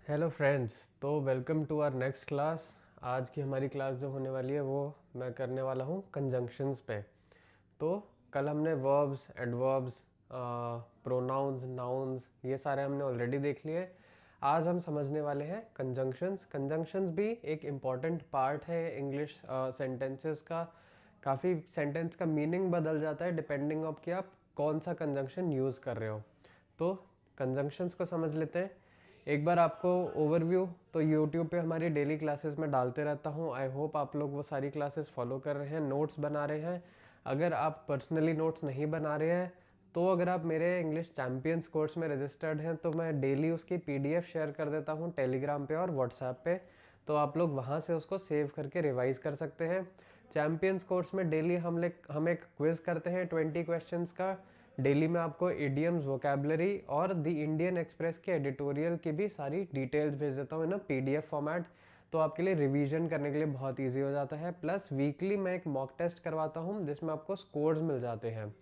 Hello friends, तो welcome to our next class. आज की हमारी क्लास जो होने वाली है वो मैं करने वाला हूँ कंजंक्शंस पे। तो कल हमने वर्ब्स, एडवर्ब्स, प्रोनाउंस, नाउन्स ये सारे हमने ऑलरेडी देख लिए। आज हम समझने वाले हैं कंजंक्शंस। कंजंक्शंस भी एक इम्पॉर्टेंट पार्ट है इंग्लिश सेंटेंसेस का। काफ़ी सेंटेंस का मीनिंग बदल जाता है डिपेंडिंग ऑफ कि आप कौन सा कंजंक्शन यूज़ कर रहे हो। तो कंजंक्शंस को समझ लेते हैं। एक बार आपको ओवरव्यू तो यूट्यूब पे हमारी डेली क्लासेस में डालते रहता हूँ। आई होप आप लोग वो सारी क्लासेस फॉलो कर रहे हैं, नोट्स बना रहे हैं। अगर आप पर्सनली नोट्स नहीं बना रहे हैं तो अगर आप मेरे इंग्लिश चैम्पियंस कोर्स में रजिस्टर्ड हैं तो मैं डेली उसकी पीडीएफ शेयर कर देता हूँ टेलीग्राम पे और व्हाट्सएप पे। तो आप लोग वहाँ से उसको सेव करके रिवाइज कर सकते हैं। चैम्पियंस कोर्स में डेली हम एक क्विज करते हैं 20 क्वेश्चंस का। डेली में आपको इडियम्स, वोकेबलरी और द इंडियन एक्सप्रेस के एडिटोरियल की भी सारी डिटेल्स भेज देता हूँ इन पीडीएफ फॉर्मेट। तो आपके लिए रिवीजन करने के लिए बहुत इजी हो जाता है। प्लस वीकली मैं एक मॉक टेस्ट करवाता हूँ जिसमें आपको स्कोर्स मिल जाते हैं।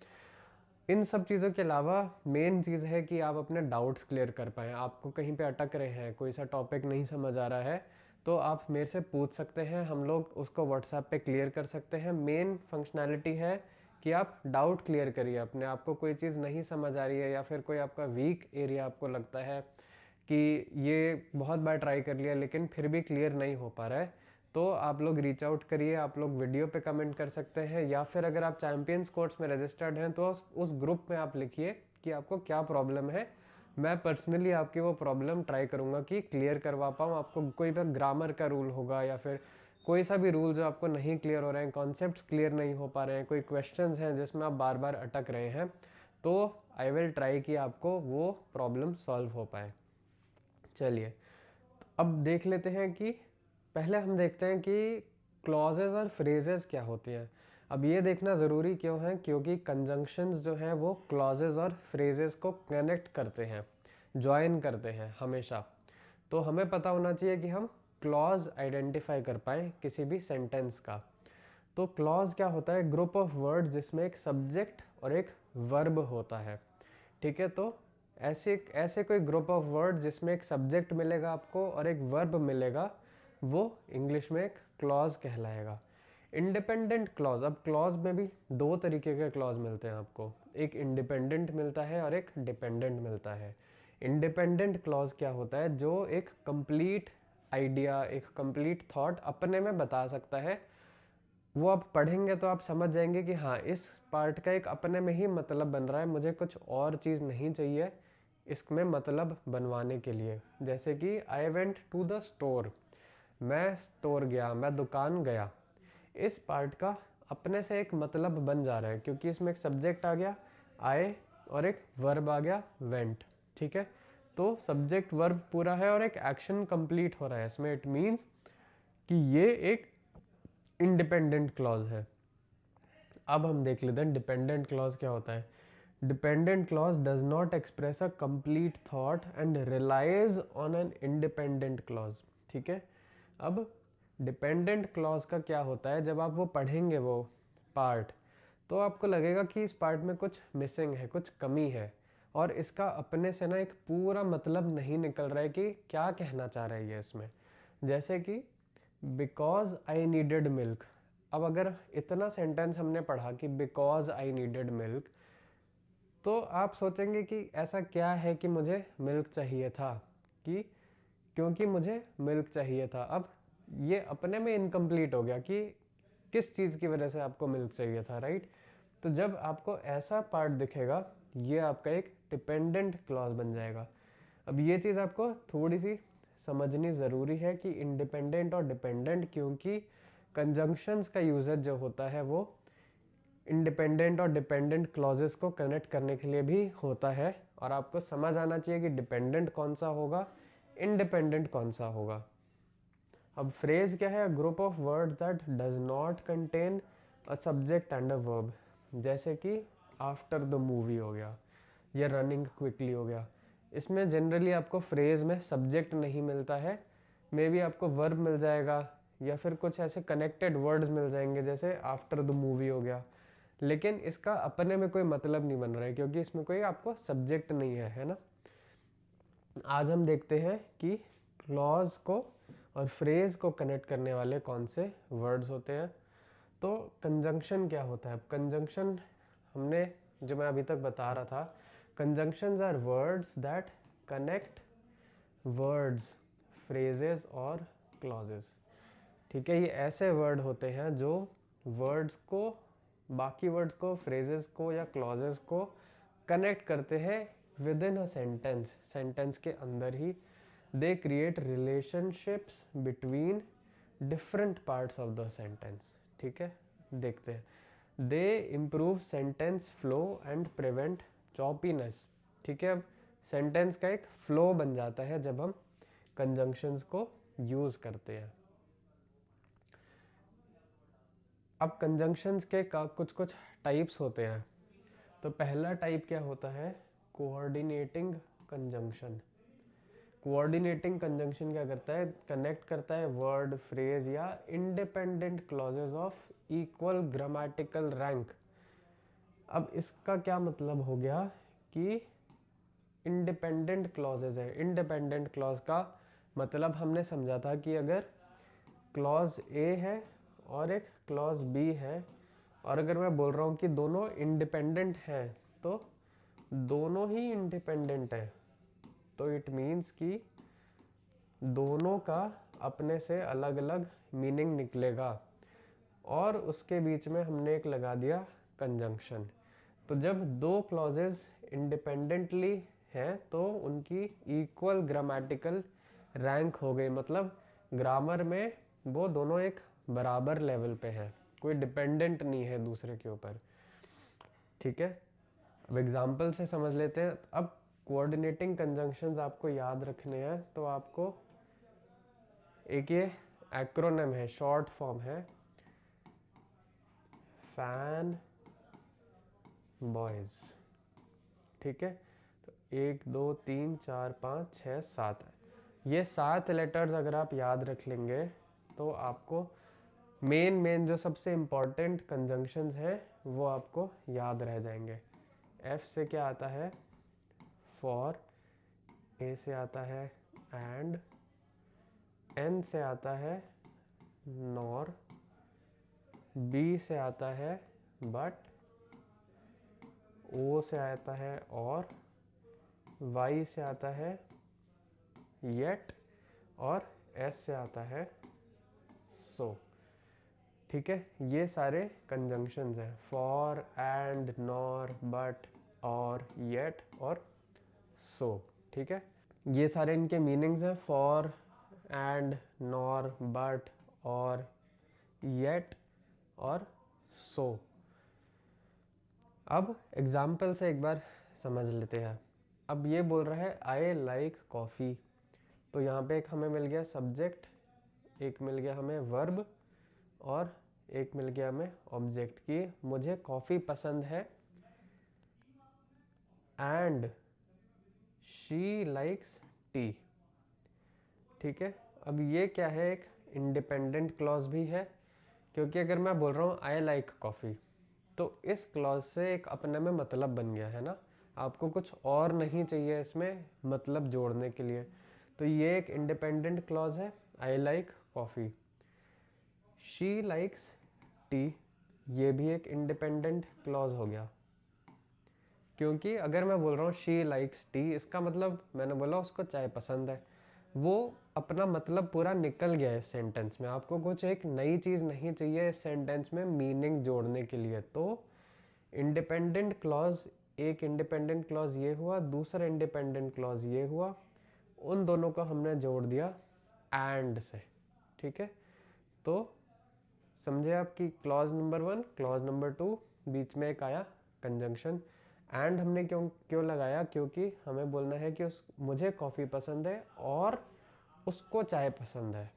इन सब चीज़ों के अलावा मेन चीज़ है कि आप अपने डाउट्स क्लियर कर पाएँ। आपको कहीं पे अटक रहे हैं, कोई सा टॉपिक नहीं समझ आ रहा है, तो आप मेरे से पूछ सकते हैं। हम लोग उसको व्हाट्सएप पे क्लियर कर सकते हैं। मेन फंक्शनैलिटी है कि आप डाउट क्लियर करिए अपने। आपको कोई चीज़ नहीं समझ आ रही है या फिर कोई आपका वीक एरिया आपको लगता है कि ये बहुत बार ट्राई कर लिया लेकिन फिर भी क्लियर नहीं हो पा रहा है, तो आप लोग रीच आउट करिए। आप लोग वीडियो पे कमेंट कर सकते हैं या फिर अगर आप चैम्पियंस कोर्स में रजिस्टर्ड हैं तो उस ग्रुप में आप लिखिए कि आपको क्या प्रॉब्लम है। मैं पर्सनली आपकी वो प्रॉब्लम ट्राई करूँगा कि क्लियर करवा पाऊँ। आपको कोई भी ग्रामर का रूल होगा या फिर कोई सा भी रूल जो आपको नहीं क्लियर हो रहे हैं, कॉन्सेप्ट्स क्लियर नहीं हो पा रहे हैं, कोई क्वेश्चंस हैं जिसमें आप बार बार अटक रहे हैं, तो आई विल ट्राई कि आपको वो प्रॉब्लम सॉल्व हो पाए। चलिए, अब देख लेते हैं कि पहले हम देखते हैं कि क्लॉजेज और फ्रेजेस क्या होती हैं। अब ये देखना ज़रूरी क्यों है, क्योंकि कंजंक्शंस जो हैं वो क्लॉजेज और फ्रेजेस को कनेक्ट करते हैं, ज्वाइन करते हैं हमेशा। तो हमें पता होना चाहिए कि हम क्लॉज आइडेंटिफाई कर पाएँ किसी भी सेंटेंस का। तो क्लॉज क्या होता है? ग्रुप ऑफ वर्ड जिसमें एक सब्जेक्ट और एक वर्ब होता है। ठीक है, तो ऐसे ऐसे कोई ग्रुप ऑफ वर्ड जिसमें एक सब्जेक्ट मिलेगा आपको और एक वर्ब मिलेगा, वो इंग्लिश में एक क्लॉज कहलाएगा। इंडिपेंडेंट क्लॉज, अब क्लॉज में भी दो तरीके के क्लॉज मिलते हैं आपको। एक इंडिपेंडेंट मिलता है और एक डिपेंडेंट मिलता है। इंडिपेंडेंट क्लॉज क्या होता है? जो एक कंप्लीट आइडिया, एक कंप्लीट थॉट अपने में बता सकता है। वो आप पढ़ेंगे तो आप समझ जाएंगे कि हाँ, इस पार्ट का एक अपने में ही मतलब बन रहा है, मुझे कुछ और चीज़ नहीं चाहिए इसमें मतलब बनवाने के लिए। जैसे कि I went to the store, मैं स्टोर गया, मैं दुकान गया। इस पार्ट का अपने से एक मतलब बन जा रहा है क्योंकि इसमें एक सब्जेक्ट आ गया आए और एक वर्ब आ गया वेंट। ठीक है, तो सब्जेक्ट वर्ब पूरा है और एक एक्शन कंप्लीट हो रहा है इसमें। इट मीन्स कि ये एक इंडिपेंडेंट क्लॉज है। अब हम देख लेते हैं डिपेंडेंट क्लॉज क्या होता है। Dependent clause does not express a complete thought and relies on an independent clause. ठीक है, अब डिपेंडेंट क्लॉज का क्या होता है? जब आप वो पढ़ेंगे वो पार्ट, तो आपको लगेगा कि इस पार्ट में कुछ मिसिंग है, कुछ कमी है, और इसका अपने से ना एक पूरा मतलब नहीं निकल रहा है कि क्या कहना चाह रहा है ये इसमें। जैसे कि बिकॉज आई नीडेड मिल्क। अब अगर इतना सेंटेंस हमने पढ़ा कि बिकॉज आई नीडेड मिल्क, तो आप सोचेंगे कि ऐसा क्या है कि मुझे मिल्क चाहिए था, कि क्योंकि मुझे मिल्क चाहिए था। अब ये अपने में इनकम्प्लीट हो गया कि किस चीज़ की वजह से आपको मिल्क चाहिए था, राइट? तो जब आपको ऐसा पार्ट दिखेगा, ये आपका एक डिपेंडेंट क्लॉज बन जाएगा। अब ये चीज़ आपको थोड़ी सी समझनी ज़रूरी है कि इंडिपेंडेंट और डिपेंडेंट, क्योंकि कंजंक्शंस का यूजेज जो होता है वो इंडिपेंडेंट और डिपेंडेंट क्लॉजेस को कनेक्ट करने के लिए भी होता है। और आपको समझ आना चाहिए कि डिपेंडेंट कौन सा होगा, इंडिपेंडेंट कौन सा होगा। अब फ्रेज क्या है? Group of words that does not contain a subject and a verb. जैसे कि आफ्टर द मूवी हो गया या रनिंग क्विकली हो गया। इसमें जनरली आपको फ्रेज में सब्जेक्ट नहीं मिलता है, मे बी आपको वर्ब मिल जाएगा या फिर कुछ ऐसे कनेक्टेड वर्ड्स मिल जाएंगे जैसे आफ्टर द मूवी हो गया। लेकिन इसका अपने में कोई मतलब नहीं बन रहा है क्योंकि इसमें कोई आपको सब्जेक्ट नहीं है, है ना? आज हम देखते हैं कि क्लॉज को और फ्रेज को कनेक्ट करने वाले कौन से वर्ड्स होते हैं। तो कंजंक्शन क्या होता है? कंजंक्शन हमने जो मैं अभी तक बता रहा था, conjunctions are words that connect words, phrases और क्लॉजेस। ठीक है, ये ऐसे वर्ड होते हैं जो वर्ड्स को, बाकी वर्ड्स को, फ्रेजेस को या क्लॉजेस को कनेक्ट करते हैं within a sentence, sentence के अंदर ही। They create relationships between different parts of the sentence. ठीक है, देखते हैं। They improve sentence flow and prevent choppiness. ठीक है, अब सेंटेंस का एक फ्लो बन जाता है जब हम कंजंक्शंस को यूज करते हैं। अब कंजंक्शंस के कुछ कुछ टाइप्स होते हैं। तो पहला टाइप क्या होता है? Coordinating conjunction. कोऑर्डिनेटिंग कंजंक्शन क्या करता है? कनेक्ट करता है वर्ड, फ्रेज या independent clauses of equal grammatical rank. अब इसका क्या मतलब हो गया कि इंडिपेंडेंट क्लॉजेस है। इंडिपेंडेंट क्लॉज का मतलब हमने समझा था कि अगर क्लॉज ए है और एक क्लॉज बी है, और अगर मैं बोल रहा हूँ कि दोनों इंडिपेंडेंट हैं, तो दोनों ही इंडिपेंडेंट है, तो इट मीन्स कि दोनों का अपने से अलग अलग मीनिंग निकलेगा, और उसके बीच में हमने एक लगा दिया कंजंक्शन। तो जब दो क्लॉजेस इंडिपेंडेंटली हैं तो उनकी इक्वल ग्रामेटिकल रैंक हो गई, मतलब ग्रामर में वो दोनों एक बराबर लेवल पे हैं, कोई डिपेंडेंट नहीं है दूसरे के ऊपर। ठीक है, अब एग्जाम्पल से समझ लेते हैं। अब कोऑर्डिनेटिंग कंजंक्शंस आपको याद रखने हैं, तो आपको एक ये एक्रोनिम है, शॉर्ट फॉर्म है फैन बॉयज। ठीक है, तो 1 2 3 4 5 6 7, ये 7 लेटर्स अगर आप याद रख लेंगे तो आपको मेन जो सबसे इम्पॉर्टेंट कंजंक्शंस हैं वो आपको याद रह जाएंगे। एफ से क्या आता है? फॉर। ए से आता है एंड। एन से आता है नॉर। बी से आता है बट। ओ से आता है और। वाई से आता है येट, और एस से आता है सो। ठीक है, ये सारे कंजंक्शंस हैं, फॉर, एंड, नॉर, बट, और, येट और सो। ठीक है, ये सारे इनके मीनिंग्स हैं, फॉर, एंड, नॉर, बट, और, येट और सो। अब एग्जाम्पल से एक बार समझ लेते हैं। अब ये बोल रहा है आई लाइक कॉफ़ी, तो यहाँ पे एक हमें मिल गया सब्जेक्ट, एक मिल गया हमें वर्ब, और एक मिल गया हमें ऑब्जेक्ट की मुझे कॉफ़ी पसंद है, एंड शी लाइक्स टी। ठीक है, अब ये क्या है? एक इंडिपेंडेंट क्लॉज भी है, क्योंकि अगर मैं बोल रहा हूँ आई लाइक कॉफ़ी, तो इस क्लॉज से एक अपने में मतलब बन गया है ना, आपको कुछ और नहीं चाहिए इसमें मतलब जोड़ने के लिए। तो ये एक इंडिपेंडेंट क्लॉज है, I like coffee. She likes T, ये भी एक इंडिपेंडेंट क्लॉज हो गया, क्योंकि अगर मैं बोल रहा हूँ शी लाइक्स टी, इसका मतलब मैंने बोला उसको चाय पसंद है, वो अपना मतलब पूरा निकल गया है इस सेंटेंस में। आपको कुछ एक नई चीज़ नहीं चाहिए इस सेंटेंस में मीनिंग जोड़ने के लिए। तो इंडिपेंडेंट क्लॉज, एक इंडिपेंडेंट क्लॉज ये हुआ, दूसरा इंडिपेंडेंट क्लॉज ये हुआ, उन दोनों को हमने जोड़ दिया एंड से। ठीक है, तो समझे आपकी क्लॉज नंबर 1, क्लॉज नंबर 2, बीच में एक आया कंजंक्शन। एंड हमने क्यों लगाया? क्योंकि हमें बोलना है कि मुझे कॉफ़ी पसंद है और उसको चाय पसंद है।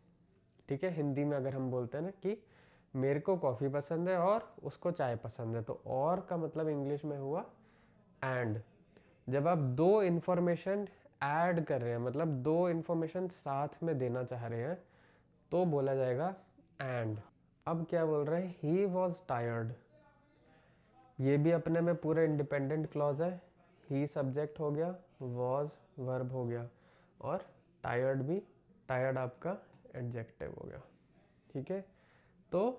ठीक है, हिंदी में अगर हम बोलते हैं ना कि मेरे को कॉफ़ी पसंद है और उसको चाय पसंद है, तो और का मतलब इंग्लिश में हुआ एंड। जब आप दो इन्फॉर्मेशन ऐड कर रहे हैं, मतलब दो इन्फॉर्मेशन साथ में देना चाह रहे हैं, तो बोला जाएगा एंड। अब क्या बोल रहे हैं? ही वॉज टायर्ड, ये भी अपने में पूरा इंडिपेंडेंट क्लॉज है। ही सब्जेक्ट हो गया, वॉज वर्ब हो गया, और टायर्ड भी टायर्ड आपका एडजेक्टिव हो गया, ठीक है। तो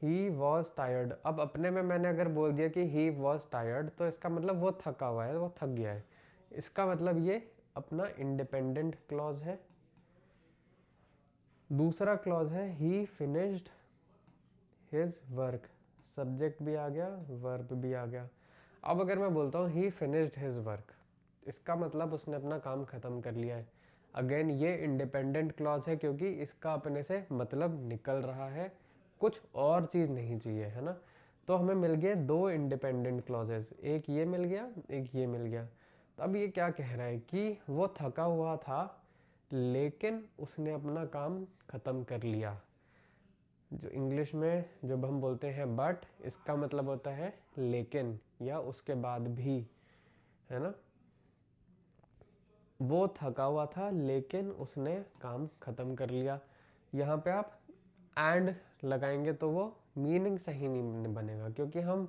ही वॉज टायर्ड, अब अपने में मैंने अगर बोल दिया कि ही वॉज टायर्ड तो इसका मतलब वो थका हुआ है, वो थक गया है। इसका मतलब ये अपना इंडिपेंडेंट क्लॉज है। दूसरा क्लॉज है ही फिनिश्ड हिज वर्क, सब्जेक्ट भी आ गया, वर्ब भी आ गया। अब अगर मैं बोलता हूँ ही फिनिश्ड हिज वर्क, इसका मतलब उसने अपना काम ख़त्म कर लिया है। अगेन ये इंडिपेंडेंट क्लॉज है क्योंकि इसका अपने से मतलब निकल रहा है, कुछ और चीज़ नहीं चाहिए, है ना। तो हमें मिल गए दो इंडिपेंडेंट क्लॉजेस, एक ये मिल गया, एक ये मिल गया। तो अब ये क्या कह रहा है कि वो थका हुआ था लेकिन उसने अपना काम ख़त्म कर लिया। जो इंग्लिश में जब हम बोलते हैं बट, इसका मतलब होता है लेकिन या उसके बाद भी, है ना। वो थका हुआ था लेकिन उसने काम ख़त्म कर लिया। यहाँ पे आप एंड लगाएंगे तो वो मीनिंग सही नहीं बनेगा, क्योंकि हम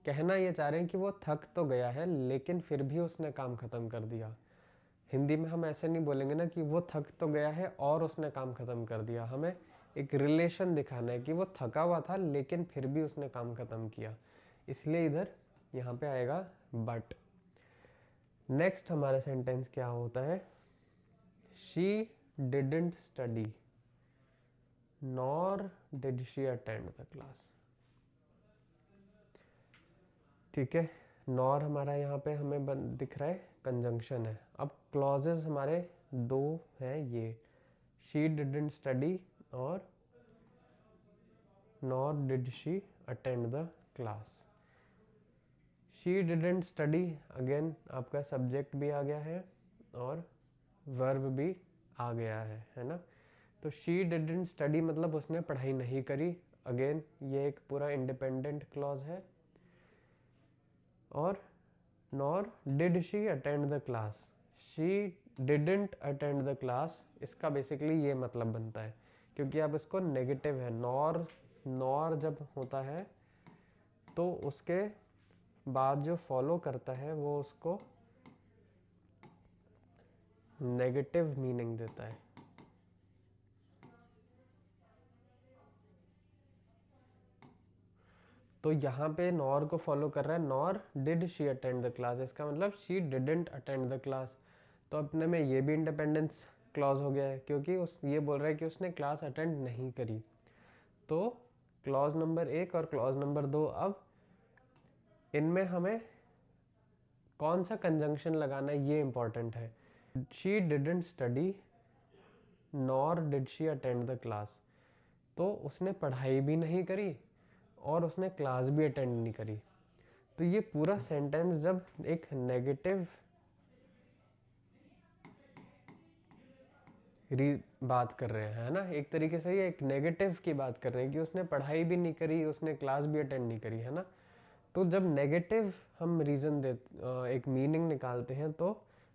कहना ये चाह रहे हैं कि वो थक तो गया है लेकिन फिर भी उसने काम ख़त्म कर दिया। हिंदी में हम ऐसे नहीं बोलेंगे ना कि वो थक तो गया है और उसने काम ख़त्म कर दिया। हमें एक रिलेशन दिखाना है कि वो थका हुआ था लेकिन फिर भी उसने काम ख़त्म किया, इसलिए इधर यहाँ पे आएगा बट। नेक्स्ट हमारा सेंटेंस क्या होता है, she didn't study nor did she attend the class, ठीक है। नॉर हमारा यहाँ पे हमें दिख रहा है कंजंक्शन है। अब क्लॉजेस हमारे दो हैं, ये शी डिडंट स्टडी और nor did she attend the class. She didn't study, again आपका सब्जेक्ट भी आ गया है और वर्ब भी आ गया है ना। तो शी डिडंट स्टडी मतलब उसने पढ़ाई नहीं करी, अगेन ये एक पूरा इंडिपेंडेंट क्लॉज है। और nor did she attend the class, she didn't attend the class, इसका बेसिकली ये मतलब बनता है, क्योंकि अब इसको नेगेटिव है। नॉर जब होता है तो उसके बाद जो फॉलो करता है वो उसको नेगेटिव मीनिंग देता है। तो यहाँ पे नॉर को फॉलो कर रहा है, nor did she attend the class, इसका मतलब she didn't attend the class. तो अपने में ये भी इंडिपेंडेंस क्लॉज हो गया है, क्योंकि उस ये बोल रहा है कि उसने क्लास अटेंड नहीं करी। तो क्लॉज नंबर 1 और क्लॉज नंबर 2, अब इनमें हमें कौन सा कंजंक्शन लगाना है ये इंपॉर्टेंट है। She didn't study nor did she attend the class, तो उसने पढ़ाई भी नहीं करी और उसने क्लास भी अटेंड नहीं करी। तो ये पूरा सेंटेंस जब एक नेगेटिव बात कर रहे हैं, है ना, एक तरीके से ये एक नेगेटिव की बात कर रहे हैं कि उसने पढ़ाई भी नहीं करी, उसने क्लास भी अटेंड नहीं करी, है ना। तो जब नेगेटिव हम रीज़न दे एक मीनिंग निकालते हैं तो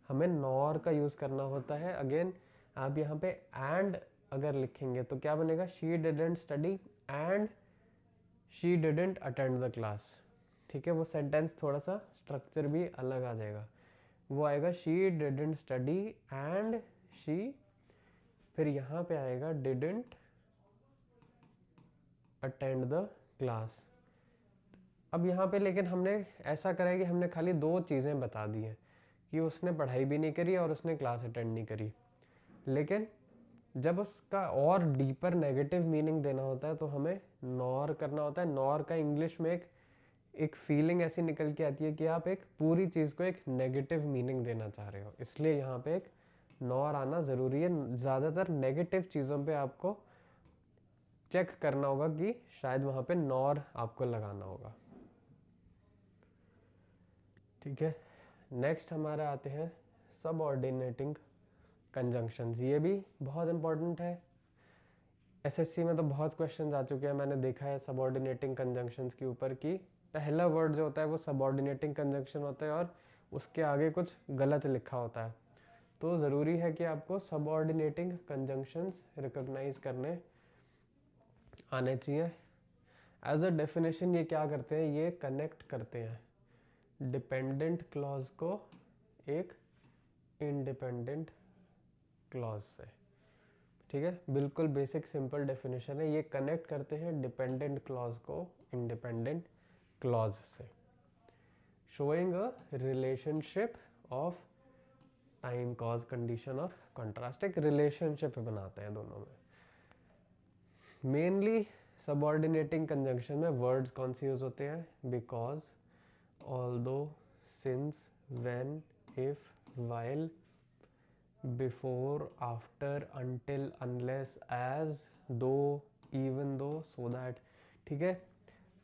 हमें नॉर का यूज़ करना होता है। अगेन आप यहाँ पे एंड अगर लिखेंगे तो क्या बनेगा, she didn't study and she didn't attend the class, ठीक है। वो सेंटेंस थोड़ा सा स्ट्रक्चर भी अलग आ जाएगा, वो आएगा she didn't study and she, फिर यहाँ पे आएगा डिडंट अटेंड द क्लास। अब यहाँ पे लेकिन हमने ऐसा करा है कि हमने खाली दो चीज़ें बता दी हैं कि उसने पढ़ाई भी नहीं करी और उसने क्लास अटेंड नहीं करी, लेकिन जब उसका और डीपर नेगेटिव मीनिंग देना होता है तो हमें नॉर करना होता है। नॉर का इंग्लिश में एक फीलिंग ऐसी निकल के आती है कि आप एक पूरी चीज़ को एक नेगेटिव मीनिंग देना चाह रहे हो, इसलिए यहाँ पे एक नॉर आना ज़रूरी है। ज़्यादातर नेगेटिव चीज़ों पे आपको चेक करना होगा कि शायद वहाँ पे नॉर आपको लगाना होगा, ठीक है। नेक्स्ट हमारे आते हैं सबऑर्डिनेटिंग कंजंक्शंस, ये भी बहुत इंपॉर्टेंट है। एसएससी में तो बहुत क्वेश्चंस आ चुके हैं, मैंने देखा है सबऑर्डिनेटिंग कंजंक्शंस के ऊपर कि पहला वर्ड जो होता है वो सबऑर्डिनेटिंग कंजंक्शन होता है और उसके आगे कुछ गलत लिखा होता है। तो ज़रूरी है कि आपको सबऑर्डिनेटिंग कंजंक्शंस रिकॉग्नाइज करने आने चाहिए। एज अ डेफिनेशन ये क्या करते हैं, ये कनेक्ट करते हैं डिपेंडेंट क्लॉज को एक इंडिपेंडेंट क्लॉज से। ठीक है, बिल्कुल बेसिक सिंपल डेफिनेशन है। ये कनेक्ट करते हैं डिपेंडेंट क्लॉज को इंडिपेंडेंट क्लॉज से, showing a relationship of time, cause, condition और कॉन्ट्रास्ट। एक रिलेशनशिप बनाते हैं दोनों में। मेनली सबऑर्डिनेटिंग कंजंक्शन में वर्ड्स कौन से यूज होते हैं? Because, although, since, when, if, while, before, after, until, unless, as, though, even though, so that. ठीक है,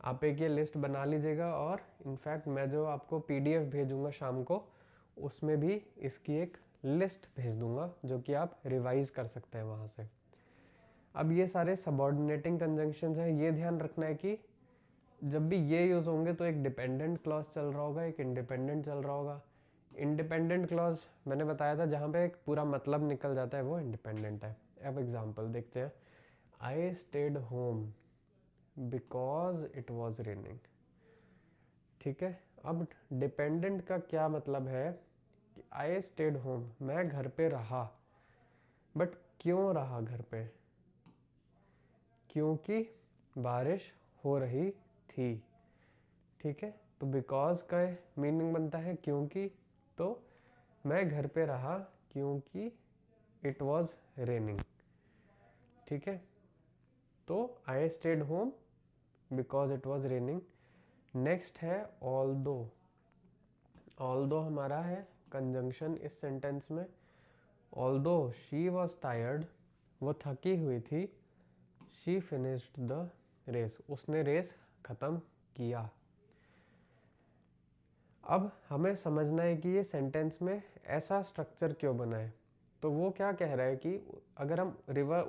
आप एक ये लिस्ट बना लीजिएगा और इनफैक्ट मैं जो आपको पीडीएफ भेजूंगा शाम को, उसमें भी इसकी एक लिस्ट भेज दूंगा जो कि आप रिवाइज कर सकते हैं वहाँ से। अब ये सारे सबऑर्डिनेटिंग कंजंक्शंस हैं, ये ध्यान रखना है कि जब भी ये यूज होंगे तो एक डिपेंडेंट क्लॉज चल रहा होगा, एक इंडिपेंडेंट चल रहा होगा। इंडिपेंडेंट क्लॉज मैंने बताया था जहाँ पे एक पूरा मतलब निकल जाता है, वो इंडिपेंडेंट है। अब एग्जांपल देखते हैं। I stayed home because it was raining. ठीक है, अब डिपेंडेंट का क्या मतलब है कि आई स्टेड होम, मैं घर पे रहा, बट क्यों रहा घर पे? क्योंकि बारिश हो रही थी। ठीक है, तो बिकॉज का मीनिंग बनता है क्योंकि, तो मैं घर पे रहा क्योंकि इट वॉज रेनिंग। ठीक है, तो I stayed home because it was raining. Next है ऑल्दो। ऑल्दो हमारा है कंजंक्शन इस सेंटेंस में। ऑल्दो शी वॉज टायर्ड, वो थकी हुई थी। शी फिनिश्ड द रेस, उसने रेस खत्म किया। अब हमें समझना है कि ये सेंटेंस में ऐसा स्ट्रक्चर क्यों बना है। तो वो क्या कह रहा है कि अगर हम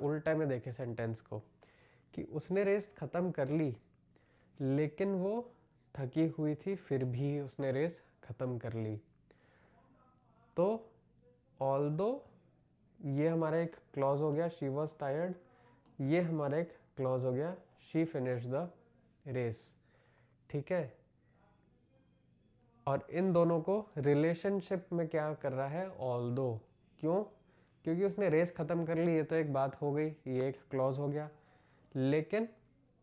उल्टा में देखें सेंटेंस को, कि उसने रेस खत्म कर ली लेकिन वो थकी हुई थी फिर भी उसने रेस खत्म कर ली। तो ऑल्दो ये हमारा एक क्लॉज हो गया, शी वॉज टायर्ड। ये हमारा एक क्लॉज हो गया, शी फिनिश्ड द रेस। ठीक है, और इन दोनों को रिलेशनशिप में क्या कर रहा है? ऑल्दो। क्यों? क्योंकि उसने रेस खत्म कर ली, ये तो एक बात हो गई, ये एक क्लॉज हो गया। लेकिन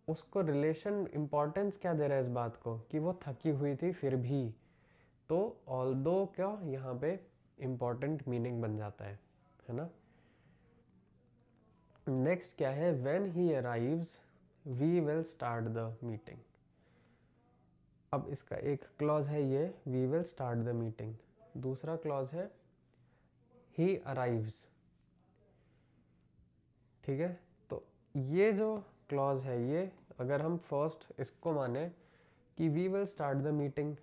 उसको रिलेशन इंपॉर्टेंस क्या दे रहा है इस बात को कि वो थकी हुई थी फिर भी। तो ऑल्दो क्या यहाँ पे इंपॉर्टेंट मीनिंग बन जाता है ना। नेक्स्ट क्या है? When he arrives we will start the meeting. अब इसका एक क्लॉज है ये, we will start the meeting. दूसरा क्लॉज है ही अराइव्स। ठीक है, तो ये जो क्लॉज है, ये अगर हम फर्स्ट इसको माने कि we will start the meeting,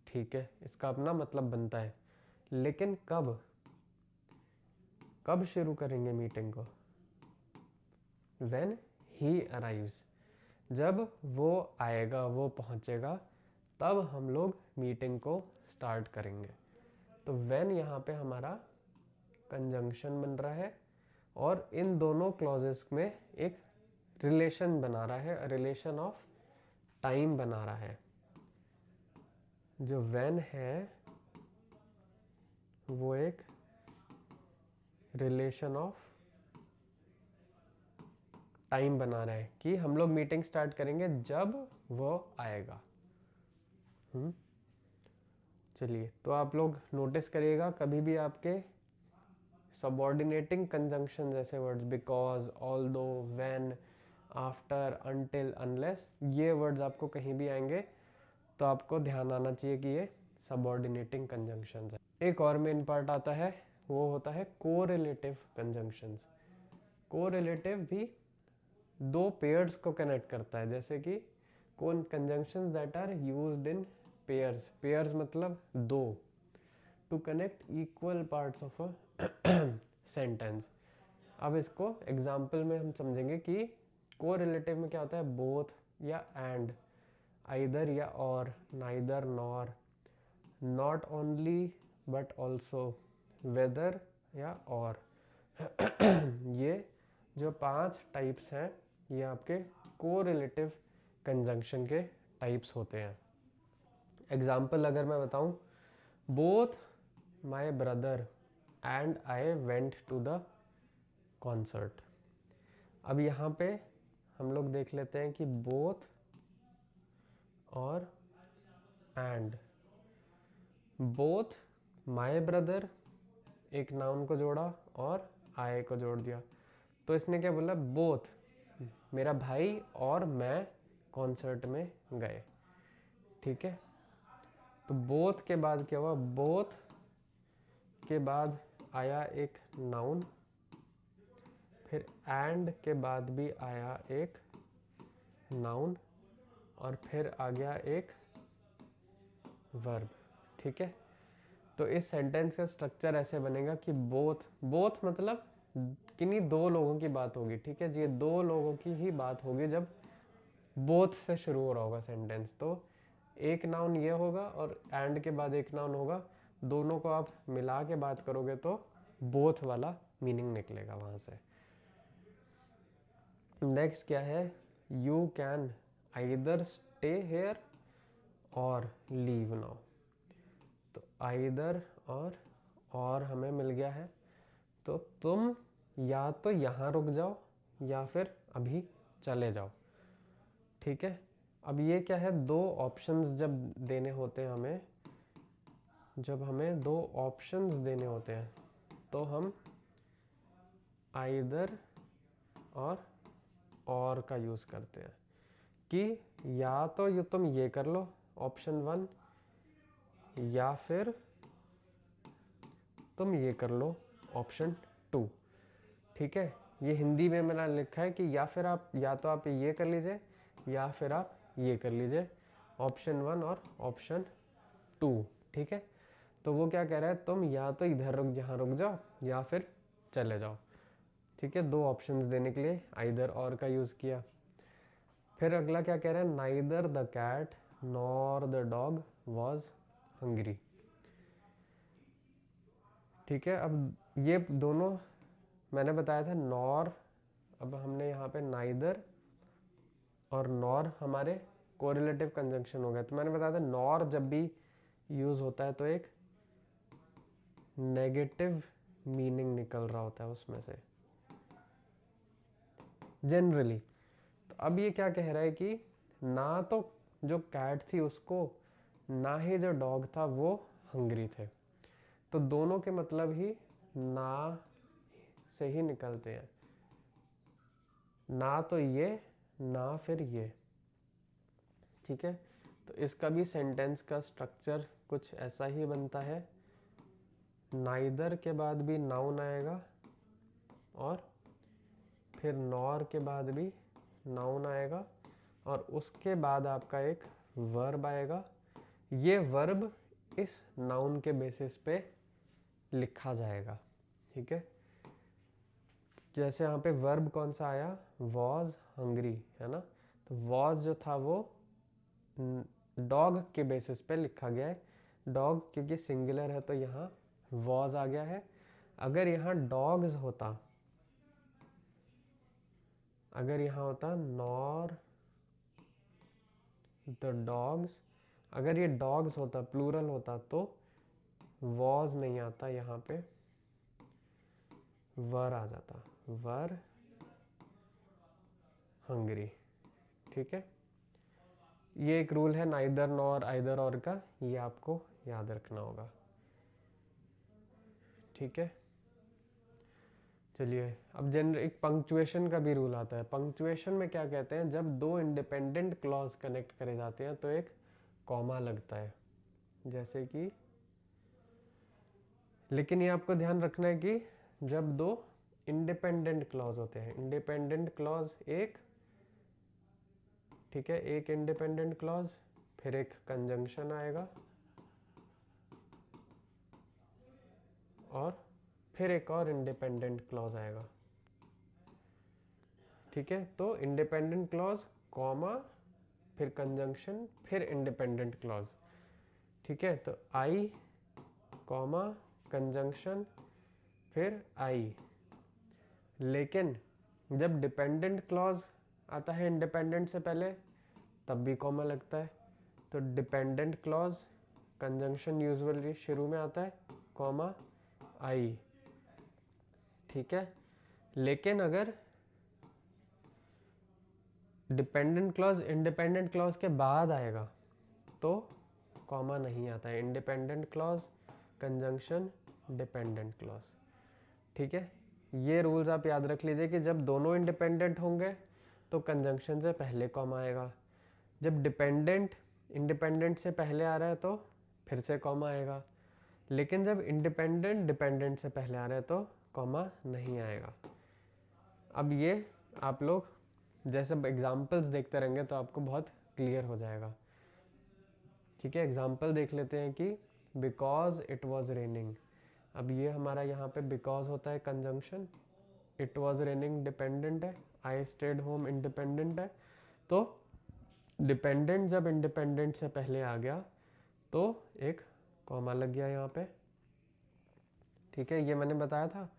ठीक है, इसका अपना मतलब बनता है। लेकिन कब कब शुरू करेंगे मीटिंग को? व्हेन ही अराइव्स, जब वो आएगा, वो पहुंचेगा, तब हम लोग मीटिंग को स्टार्ट करेंगे। तो व्हेन यहाँ पे हमारा कंजंक्शन बन रहा है और इन दोनों क्लॉजेस में एक रिलेशन बना रहा है, रिलेशन ऑफ टाइम बना रहा है। जो व्हेन है वो एक रिलेशन ऑफ टाइम बना रहा है कि हम लोग मीटिंग स्टार्ट करेंगे जब वो आएगा। चलिए, तो आप लोग नोटिस करिएगा कभी भी आपके सबऑर्डिनेटिंग कंजंक्शन जैसे words because, although, when, after, until, unless, ये वर्ड्स आपको कहीं भी आएंगे तो आपको ध्यान आना चाहिए कि ये सबऑर्डिनेटिंग कंजंक्शंस है। एक और मेन पार्ट आता है, वो होता है कोरिलेटिव कंजंक्शंस। कोरिलेटिव भी दो पेयर्स को कनेक्ट करता है, जैसे कि कौन conjunctions that are used in pairs. Pairs मतलब दो, to connect equal parts of a sentence. अब इसको एग्जाम्पल में हम समझेंगे कि कोरिलेटिव में क्या होता है? बोथ या एंड, आइदर या और, neither nor, not only but also, whether या और। ये जो 5 टाइप्स हैं ये आपके कोरिलेटिव कंजंक्शन के टाइप्स होते हैं। एग्जाम्पल अगर मैं बताऊं, both my brother and I went to the concert. अब यहाँ पे हम लोग देख लेते हैं कि बोथ और एंड। बोथ माय ब्रदर, एक नाउन को जोड़ा और आई को जोड़ दिया, तो इसने क्या बोला, बोथ मेरा भाई और मैं कॉन्सर्ट में गए। ठीक है, तो बोथ के बाद क्या हुआ, बोथ के बाद आया एक नाउन, फिर एंड के बाद भी आया एक नाउन, और फिर आ गया एक वर्ब। ठीक है, तो इस सेंटेंस का स्ट्रक्चर ऐसे बनेगा कि बोथ, बोथ मतलब किन्हीं दो लोगों की बात होगी। ठीक है, ये दो लोगों की ही बात होगी जब बोथ से शुरू हो रहा होगा सेंटेंस। तो एक नाउन ये होगा और एंड के बाद एक नाउन होगा, दोनों को आप मिला के बात करोगे तो बोथ वाला मीनिंग निकलेगा वहां से। नेक्स्ट क्या है, you can either stay here और लीव नाउ। तो आइदर और हमें मिल गया है, तो तुम या तो यहाँ रुक जाओ या फिर अभी चले जाओ। ठीक है, अब ये क्या है, दो ऑप्शंस जब देने होते हैं हमें, जब हमें दो ऑप्शंस देने होते हैं तो हम आइदर और का यूज़ करते हैं कि या तो ये तुम ये कर लो ऑप्शन 1, या फिर तुम ये कर लो ऑप्शन 2। ठीक है, ये हिंदी में मैंने लिखा है कि या फिर आप, या तो आप ये कर लीजिए या फिर आप ये कर लीजिए, ऑप्शन 1 और ऑप्शन 2। ठीक है, तो वो क्या कह रहा है, तुम या तो इधर रुक, यहाँ रुक जाओ या फिर चले जाओ। ठीक है, दो ऑप्शंस देने के लिए आइदर और का यूज़ किया। फिर अगला क्या कह रहा है, neither the cat nor the dog was hungry. ठीक है, अब ये दोनों मैंने बताया था नॉर, अब हमने यहाँ पे नाइदर और नॉर हमारे कोरिलेटिव कंजंक्शन हो गया। तो मैंने बताया था नॉर जब भी यूज़ होता है तो एक नेगेटिव मीनिंग निकल रहा होता है उसमें से जनरली। तो अब ये क्या कह रहा है कि ना तो जो कैट थी उसको, ना ही जो डॉग था वो हंग्री थे, तो दोनों के मतलब ही ना से ही निकलते हैं, ना तो ये ना फिर ये। ठीक है, तो इसका भी सेंटेंस का स्ट्रक्चर कुछ ऐसा ही बनता है, नाइदर के बाद भी नाउन आएगा और फिर नॉर के बाद भी नाउन आएगा और उसके बाद आपका एक वर्ब आएगा। ये वर्ब इस नाउन के बेसिस पे लिखा जाएगा। ठीक है, जैसे यहाँ पे वर्ब कौन सा आया, वॉज हंग्री, है ना, तो वॉज जो था वो डॉग के बेसिस पे लिखा गया है। डॉग क्योंकि सिंगुलर है तो यहाँ वॉज आ गया है। अगर यहाँ डॉग्स होता, अगर यहाँ होता नॉर द डॉग्स, अगर ये डॉग्स होता प्लूरल होता तो वॉज नहीं आता, यहाँ पे वर आ जाता, वर हंग्री। ठीक है, ये एक रूल है नाइदर नॉर आइदर और का, ये आपको याद रखना होगा। ठीक है, चलिए अब एक पंक्चुएशन का भी रूल आता है। पंक्चुएशन में क्या कहते हैं, जब दो इंडिपेंडेंट क्लॉज कनेक्ट करे जाते हैं तो एक कॉमा लगता है, जैसे कि, लेकिन ये आपको ध्यान रखना है कि जब दो इंडिपेंडेंट क्लॉज होते हैं, इंडिपेंडेंट क्लॉज एक, ठीक है, एक इंडिपेंडेंट क्लॉज, फिर एक कंजंक्शन आएगा और फिर एक और इंडिपेंडेंट क्लॉज आएगा। ठीक है, तो इंडिपेंडेंट क्लॉज कॉमा फिर कंजंक्शन फिर इंडिपेंडेंट क्लॉज। ठीक है, तो आई कॉमा कंजंक्शन फिर आई। लेकिन जब डिपेंडेंट क्लॉज आता है इंडिपेंडेंट से पहले तब भी कॉमा लगता है, तो डिपेंडेंट क्लॉज कंजंक्शन यूजुअली शुरू में आता है कॉमा आई। ठीक है, लेकिन अगर डिपेंडेंट क्लॉज इंडिपेंडेंट क्लॉज के बाद आएगा तो कॉमा नहीं आता है। Independent clause conjunction dependent clause, ठीक है। ये रूल्स आप याद रख लीजिए कि जब दोनों इंडिपेंडेंट होंगे तो कंजंक्शन से पहले कॉमा आएगा, जब डिपेंडेंट इंडिपेंडेंट से पहले आ रहा है तो फिर से कॉमा आएगा, लेकिन जब इंडिपेंडेंट डिपेंडेंट से पहले आ रहा है तो कॉमा नहीं आएगा। अब ये आप लोग जैसे एग्जाम्पल्स देखते रहेंगे तो आपको बहुत क्लियर हो जाएगा, ठीक है। एग्जाम्पल देख लेते हैं कि बिकॉज इट वॉज रेनिंग, अब ये हमारा यहाँ पे बिकॉज होता है conjunction, it was raining dependent है, आई स्टेड होम इंडिपेंडेंट है। तो डिपेंडेंट जब इंडिपेंडेंट से पहले आ गया तो एक कॉमा लग गया यहाँ पे, ठीक है, ये मैंने बताया था।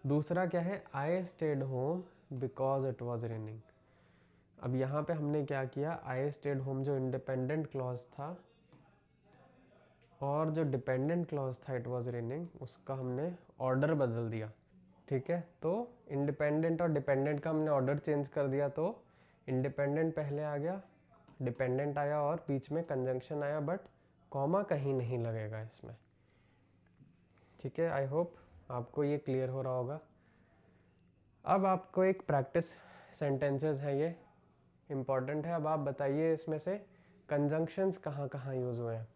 दूसरा क्या है, I stayed home because it was raining. अब यहाँ पे हमने क्या किया, आई स्टेड होम जो इंडिपेंडेंट क्लॉज था और जो डिपेंडेंट क्लॉज था इट वॉज रेनिंग, उसका हमने ऑर्डर बदल दिया, ठीक है। तो इंडिपेंडेंट और डिपेंडेंट का हमने ऑर्डर चेंज कर दिया, तो इंडिपेंडेंट पहले आ गया, डिपेंडेंट आया और बीच में कंजंक्शन आया, बट कॉमा कहीं नहीं लगेगा इसमें, ठीक है। आई होप आपको ये क्लियर हो रहा होगा। अब आपको एक प्रैक्टिस सेंटेंसेस है, ये इम्पॉर्टेंट है। अब आप बताइए इसमें से कंजंक्शंस कहाँ कहाँ यूज़ हुए हैं।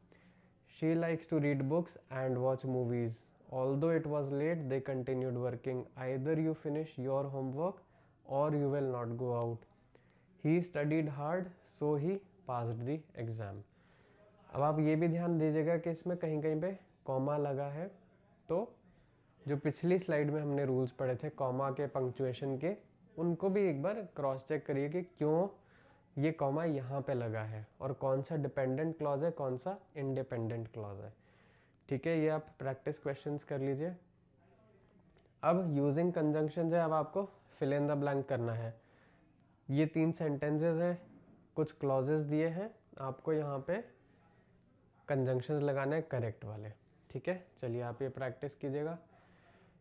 She likes to read books and watch movies, although it was late they continued working, either you finish your homework or you will not go out, he studied hard so he passed the exam। अब आप ये भी ध्यान दीजिएगा कि इसमें कहीं कहीं पे कॉमा लगा है, तो जो पिछली स्लाइड में हमने रूल्स पढ़े थे कॉमा के पंक्चुएशन के, उनको भी एक बार क्रॉस चेक करिए कि क्यों ये कॉमा यहाँ पे लगा है और कौन सा डिपेंडेंट क्लॉज है, कौन सा इंडिपेंडेंट क्लॉज है, ठीक है। ये आप प्रैक्टिस क्वेश्चंस कर लीजिए। अब यूजिंग कंजंक्शंस है, अब आपको फिल इन द ब्लैंक करना है। ये 3 सेंटेंसेस हैं, कुछ क्लॉजेस दिए हैं, आपको यहाँ पे कंजंक्शंस लगाने हैं करेक्ट वाले, ठीक है। चलिए आप ये प्रैक्टिस कीजिएगा।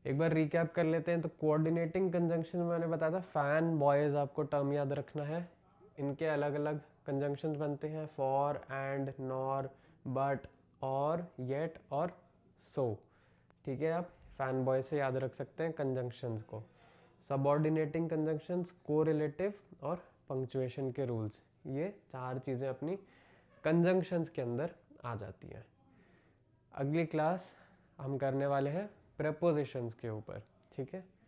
एक बार रिकैप कर लेते हैं। तो कोऑर्डिनेटिंग कंजंक्शन मैंने बताया था, फैन बॉयज़ आपको टर्म याद रखना है। इनके अलग अलग कंजंक्शंस बनते हैं, फॉर, एंड, नॉर, बट, और, येट और सो, ठीक है। आप फैन बॉय से याद रख सकते हैं कंजंक्शंस को। सबऑर्डिनेटिंग कंजंक्शंस, कोरिलेटिव और पंक्चुएशन के रूल्स, ये 4 चीज़ें अपनी कंजंक्शंस के अंदर आ जाती हैं। अगली क्लास हम करने वाले हैं प्रेपोजिशंस के ऊपर, ठीक है।